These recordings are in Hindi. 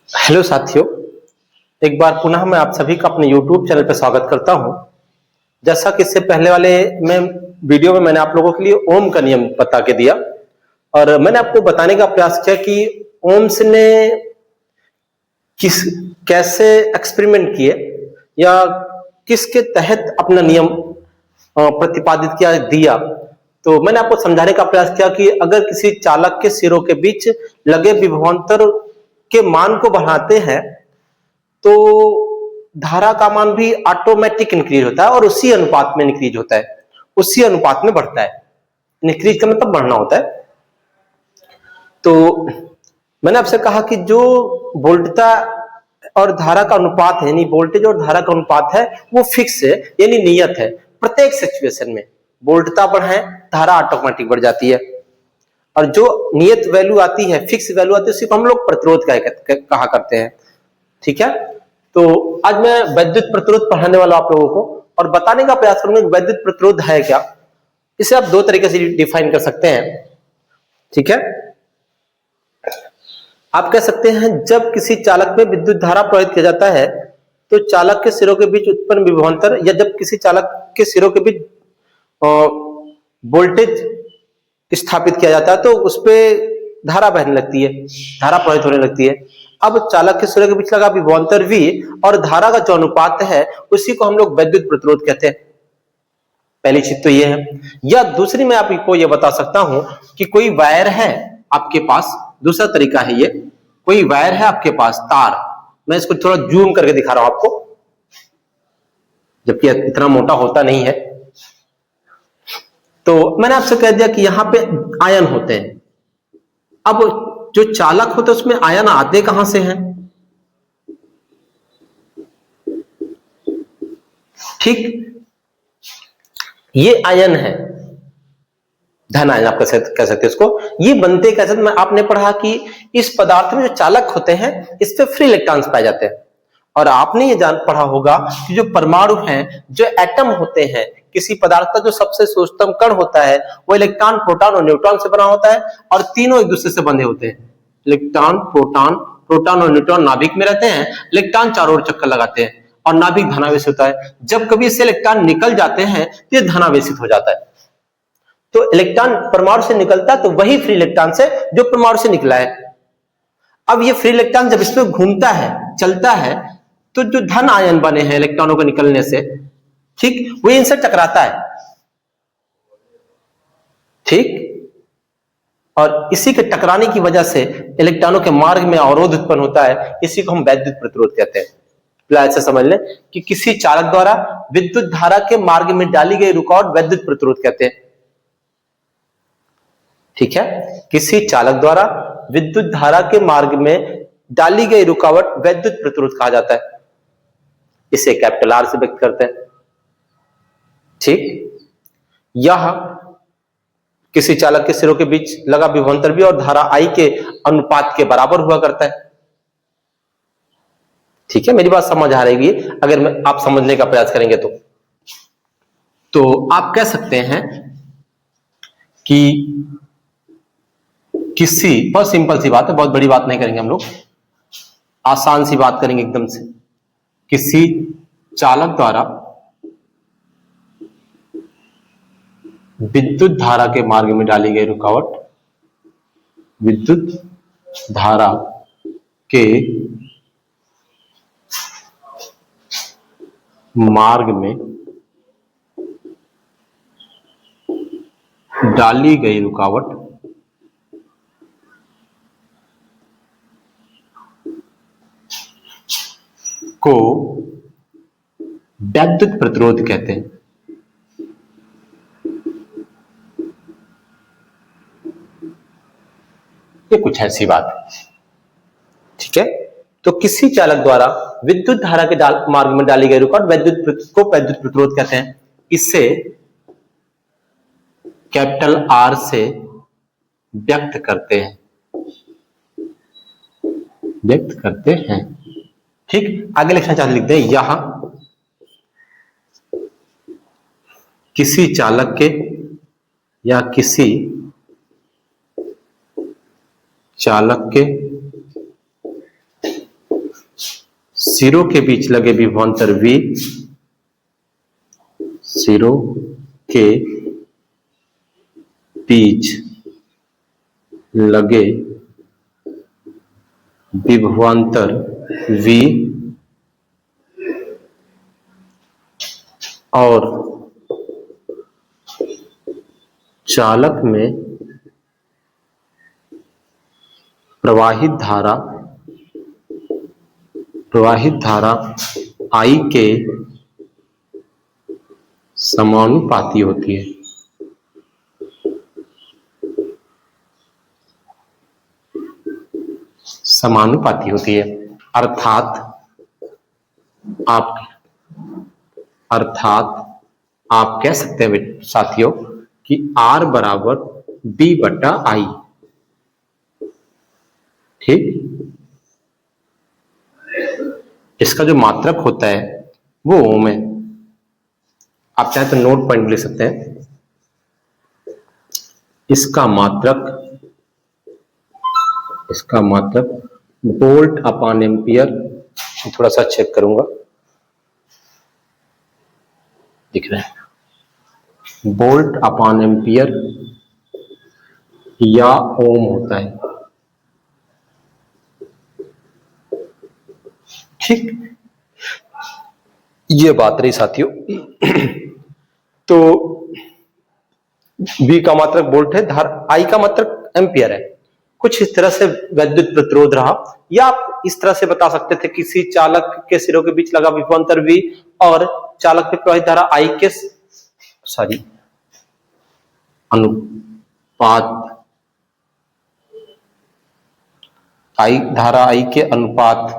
हेलो साथियों, एक बार पुनः मैं आप सभी का अपने YouTube चैनल पर स्वागत करता हूं। जैसा कि इससे पहले वाले में वीडियो में मैंने आप लोगों के लिए ओम का नियम बता के दिया और मैंने आपको बताने का प्रयास किया कि ओम्स ने किस कैसे एक्सपेरिमेंट किए या किसके तहत अपना नियम प्रतिपादित किया दिया। तो मैंने आपको समझाने का प्रयास किया कि अगर किसी चालक के सिरों के बीच लगे विभवांतर के मान को बढ़ाते हैं तो धारा का मान भी ऑटोमेटिक इंक्रीज होता है और उसी अनुपात में इंक्रीज होता है, उसी अनुपात में बढ़ता है। इंक्रीज का मतलब बढ़ना होता है। तो मैंने आपसे कहा कि जो वोल्टता और धारा का अनुपात है, यानी वोल्टेज और धारा का अनुपात है, वो फिक्स है, यानी नियत है। प्रत्येक सिचुएशन में वोल्टता बढ़े, धारा ऑटोमेटिक बढ़ जाती है और जो नियत वैल्यू आती है, फिक्स वैल्यू आती है, उसी को हम लोग प्रतिरोध कहा करते हैं। ठीक है, तो आज मैं वैद्युत प्रतिरोध पढ़ाने वाला आप लोगों को और बताने का प्रयास करूंगा कि वैद्युत प्रतिरोध है क्या। इसे आप दो तरीके से डिफाइन कर सकते हैं। ठीक है, आप कह सकते हैं जब किसी चालक में विद्युत धारा प्रवाहित किया जाता है तो चालक के सिरों के बीच उत्पन्न विभवांतर, या जब किसी चालक के सिरों के बीच वोल्टेज स्थापित किया जाता है तो उस पर धारा बहने लगती है, धारा प्रवाहित होने लगती है। अब चालक के सिरों के बीच लगा विभवांतर V और धारा का जो अनुपात है उसी को हम लोग वैद्युत प्रतिरोध कहते हैं। पहली चीज तो ये है। या दूसरी मैं आपको ये बता सकता हूं कि कोई वायर है आपके पास, दूसरा तरीका है ये, कोई वायर है आपके पास, तार, मैं इसको थोड़ा जूम करके दिखा रहा हूं आपको, जबकि इतना मोटा होता नहीं है। तो मैंने आपसे कह दिया कि यहां पे आयन होते हैं। अब जो चालक होता है उसमें आयन आते कहां से हैं? ठीक, ये आयन है, धन आयन आप कह सकते हैं इसको। ये बनते कैसे? मैं आपने पढ़ा कि इस पदार्थ में जो चालक होते हैं इस पे फ्री इलेक्ट्रॉन्स पाए जाते हैं और आपने ये जान पढ़ा होगा कि जो परमाणु हैं, जो एटम होते हैं, किसी पदार्थ का जो सबसे सूक्ष्मतम कण होता है वो इलेक्ट्रॉन, प्रोटॉन और न्यूट्रॉन से बना होता है और तीनों एक दूसरे से बंधे होते हैं। इलेक्ट्रॉन, प्रोटॉन और न्यूट्रॉन नाभिक में रहते हैं, इलेक्ट्रॉन चारों ओर चक्कर लगाते हैं और नाभिक धनावेशित होता है। जब कभी इससे इलेक्ट्रॉन निकल जाते हैं तो ये धनावेशित हो जाता है। तो इलेक्ट्रॉन परमाणु से निकलता है तो वही फ्री इलेक्ट्रॉन से जो परमाणु से निकला है। अब ये फ्री इलेक्ट्रॉन जब इसमें घूमता है, चलता है, तो जो धन आयन बने हैं इलेक्ट्रॉनों के निकलने से, ठीक, वो इनसे टकराता है। ठीक, और इसी के टकराने की वजह से इलेक्ट्रॉनों के मार्ग में अवरोध उत्पन्न होता है। इसी को हम वैद्युत प्रतिरोध कहते हैं। ऐसे समझ लें कि किसी चालक द्वारा विद्युत धारा के मार्ग में डाली गई रुकावट वैद्युत प्रतिरोध कहते हैं। ठीक है, किसी चालक द्वारा विद्युत धारा के मार्ग में डाली गई रुकावट वैद्युत प्रतिरोध कहा जाता है। इसे कैपिटल R से व्यक्त करते हैं। ठीक, यह किसी चालक के सिरों के बीच लगा विभवांतर V और धारा I के अनुपात के बराबर हुआ करता है। ठीक है, मेरी बात समझ आ रही है अगर आप समझने का प्रयास करेंगे तो आप कह सकते हैं कि किसी, बहुत सिंपल सी बात है, बहुत बड़ी बात नहीं करेंगे हम लोग, आसान सी बात करेंगे एकदम से। किसी चालक द्वारा विद्युत धारा के मार्ग में डाली गई रुकावट विद्युत धारा के मार्ग में डाली गई रुकावट को वैद्युत प्रतिरोध कहते हैं। ये कुछ ऐसी बात है। ठीक है, तो किसी चालक द्वारा विद्युत धारा के मार्ग में डाली गई रुकावट वैद्युत प्रतिरोध कहते हैं। इसे कैपिटल R से व्यक्त करते हैं। ठीक, आगे लिखना चाहते लिखते हैं, यहां किसी चालक के या किसी चालक के सिरों के बीच लगे विभवांतर V, सिरों के बीच लगे विभवांतर V और चालक में प्रवाहित धारा I के समानुपाती होती है। समानुपाती होती है अर्थात आप कह सकते हैं साथियों कि R बराबर B बटा I। ठीक, इसका जो मात्रक होता है वो ओम है। आप चाहे तो नोट पॉइंट लिख सकते हैं। इसका मात्रक वोल्ट अपॉन एम्पियर, थोड़ा सा चेक करूंगा, दिख रहा है, वोल्ट अपॉन एम्पियर या ओम होता है। ठीक, ये बात रही साथियों। तो V का मात्रक वोल्ट है, I का मात्रक एम्पियर है। कुछ इस तरह से वैद्युत प्रतिरोध रहा, या आप इस तरह से बता सकते थे किसी चालक के सिरों के बीच लगा विभवांतर V और चालक में प्रवाहित धारा I के धारा I के अनुपात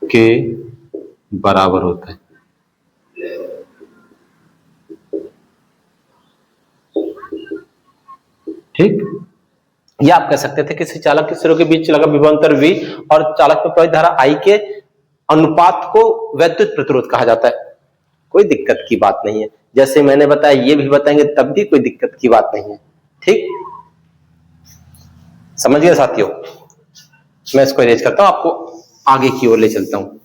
के बराबर होता है। ठीक, या आप कह सकते थे किसी चालक के सिरों के बीच लगा विभवांतर V और चालक में प्रवाहित धारा I के अनुपात को वैद्युत प्रतिरोध कहा जाता है। कोई दिक्कत की बात नहीं है, जैसे मैंने बताया ये भी बताएंगे तब भी कोई दिक्कत की बात नहीं है। ठीक, समझ गए साथियों? मैं इसको इरेज करता हूं, आपको आगे की ओर ले चलता हूं।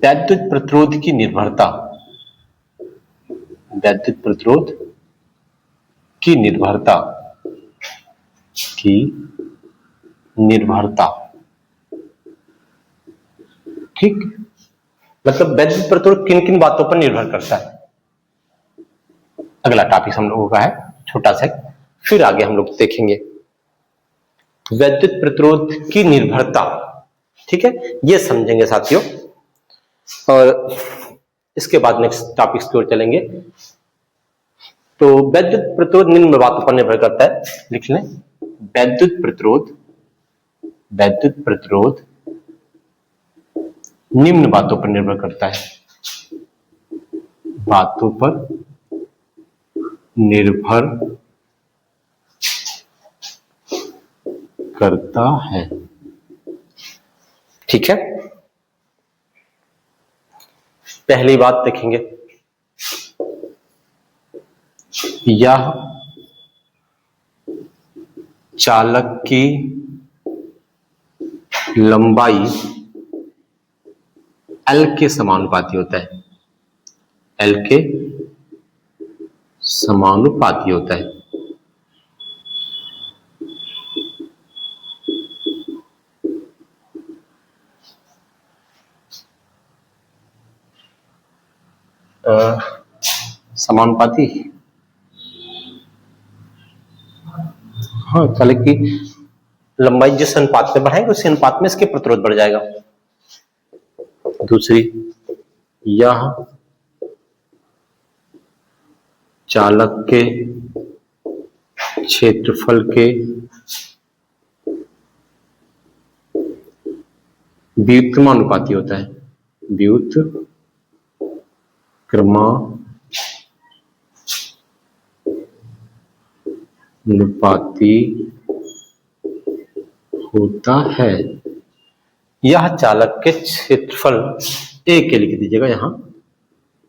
वैद्युत प्रतिरोध की निर्भरता, वैद्युत प्रतिरोध की निर्भरता, ठीक, मतलब वैद्युत प्रतिरोध किन किन बातों पर निर्भर करता है। अगला टॉपिक हम लोगों का है छोटा सा, फिर आगे हम लोग देखेंगे वैद्युत प्रतिरोध की निर्भरता। ठीक है, ये समझेंगे साथियों, और इसके बाद नेक्स्ट टॉपिक्स की ओर चलेंगे। तो वैद्युत प्रतिरोध निम्न बातों पर निर्भर करता है, लिख लें, वैद्युत प्रतिरोध निम्न बातों पर निर्भर करता है, बातों पर निर्भर करता है। ठीक है, पहली बात देखेंगे, यह चालक की लंबाई L के समानुपाती होता है, L के समानुपाती होता है। समानुपाती, हाँ, चालक की लंबाई जिस अनुपात में बढ़ाएंगे उसी अनुपात में इसके प्रतिरोध बढ़ जाएगा। दूसरी, यह चालक के क्षेत्रफल के व्युत्क्रमानुपाती होता है, अनुपाती होता है। यह चालक के क्षेत्रफल ए के लिख दीजिएगा, यहाँ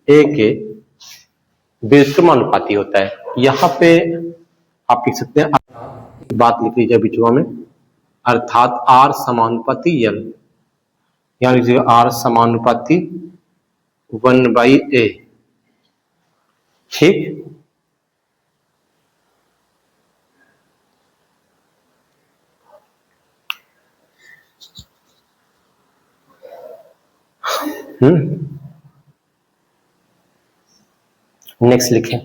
ए के व्युत्क्रमानुपाती होता है। यहाँ पे आप लिख सकते हैं, बात लिख लीजिए बीचवा में, अर्थात आर समानुपाती यल, यहाँ लिखिएगा आर समानुपाती 1/a। ठीक, नेक्स्ट लिखें,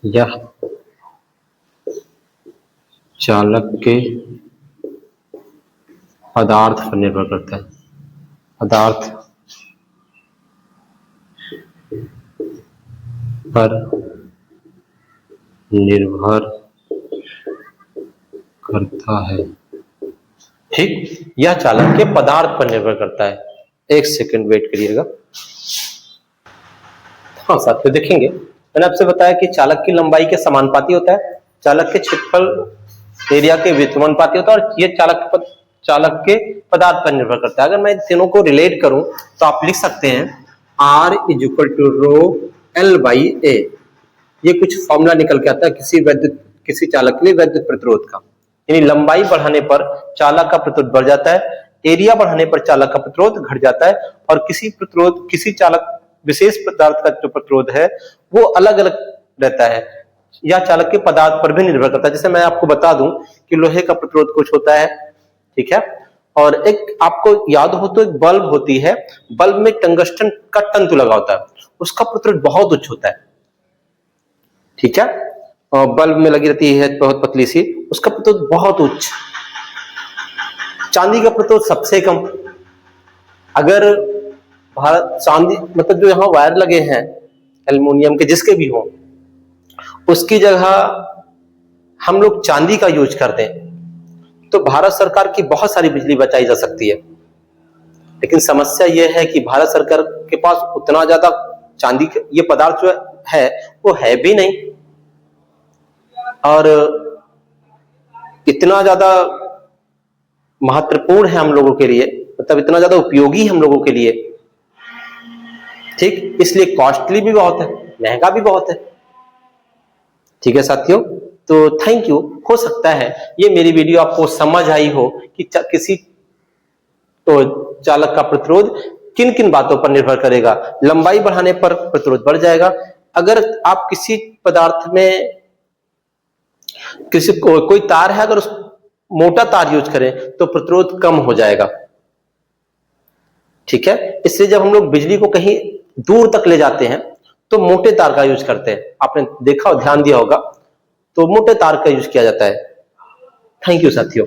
यह चालक के पदार्थ पर निर्भर करता है। पदार्थ पर निर्भर करता है। ठीक, यह चालक के पदार्थ पर निर्भर करता है। एक सेकंड वेट करिएगा। हाँ साथियों, देखेंगे मैंने आपसे बताया कि चालक की लंबाई के समानुपाती होता है, चालक के क्षेत्रफल एरिया के व्युत्क्रमानुपाती होता है, और ये चालक के पदार्थ पर निर्भर करता है। अगर मैं तीनों को रिलेट करूं तो आप लिख सकते हैं R = ρL/A। ये कुछ फॉर्मूला निकल के आता है किसी चालक के लिए विद्युत प्रतिरोध का। यानी लंबाई बढ़ाने पर चालक का प्रतिरोध बढ़ जाता है, एरिया बढ़ाने पर चालक का प्रतिरोध घट जाता है, और किसी चालक विशेष पदार्थ का जो प्रतिरोध है वो अलग अलग रहता है। यह चालक के पदार्थ पर भी निर्भर करता है। जैसे मैं आपको बता दूं कि लोहे का प्रतिरोध कुछ होता है, ठीक है, और एक आपको याद हो तो एक बल्ब होती है, बल्ब में टंगस्टन का तंतु लगा होता है, उसका प्रतिरोध बहुत उच्च होता है, ठीक है, और बल्ब में लगी रहती है बहुत पतली सी, उसका प्रतिरोध बहुत उच्च। चांदी का प्रतिरोध सबसे कम। अगर चांदी मतलब जो यहाँ वायर लगे हैं एल्युमिनियम के जिसके भी हो, उसकी जगह हम लोग चांदी का यूज करते हैं तो भारत सरकार की बहुत सारी बिजली बचाई जा सकती है। लेकिन समस्या यह है कि भारत सरकार के पास उतना ज्यादा चांदी ये पदार्थ जो है वो है भी नहीं, और इतना ज्यादा महत्वपूर्ण है हम लोगों के लिए, मतलब इतना ज्यादा उपयोगी हम लोगों के लिए, ठीक, इसलिए कॉस्टली भी बहुत है, महंगा भी बहुत है। ठीक है साथियों, तो थैंक यू। हो सकता है ये मेरी वीडियो आपको समझ आई हो कि किसी तो चालक का प्रतिरोध किन किन बातों पर निर्भर करेगा। लंबाई बढ़ाने पर प्रतिरोध बढ़ जाएगा। अगर आप किसी पदार्थ में कोई तार है, अगर उस मोटा तार यूज करें तो प्रतिरोध कम हो जाएगा, ठीक है। इसलिए जब हम लोग बिजली को कहीं दूर तक ले जाते हैं तो मोटे तार का यूज करते हैं। आपने देखा और ध्यान दिया होगा, तो मोटे तार का यूज किया जाता है। थैंक यू साथियों।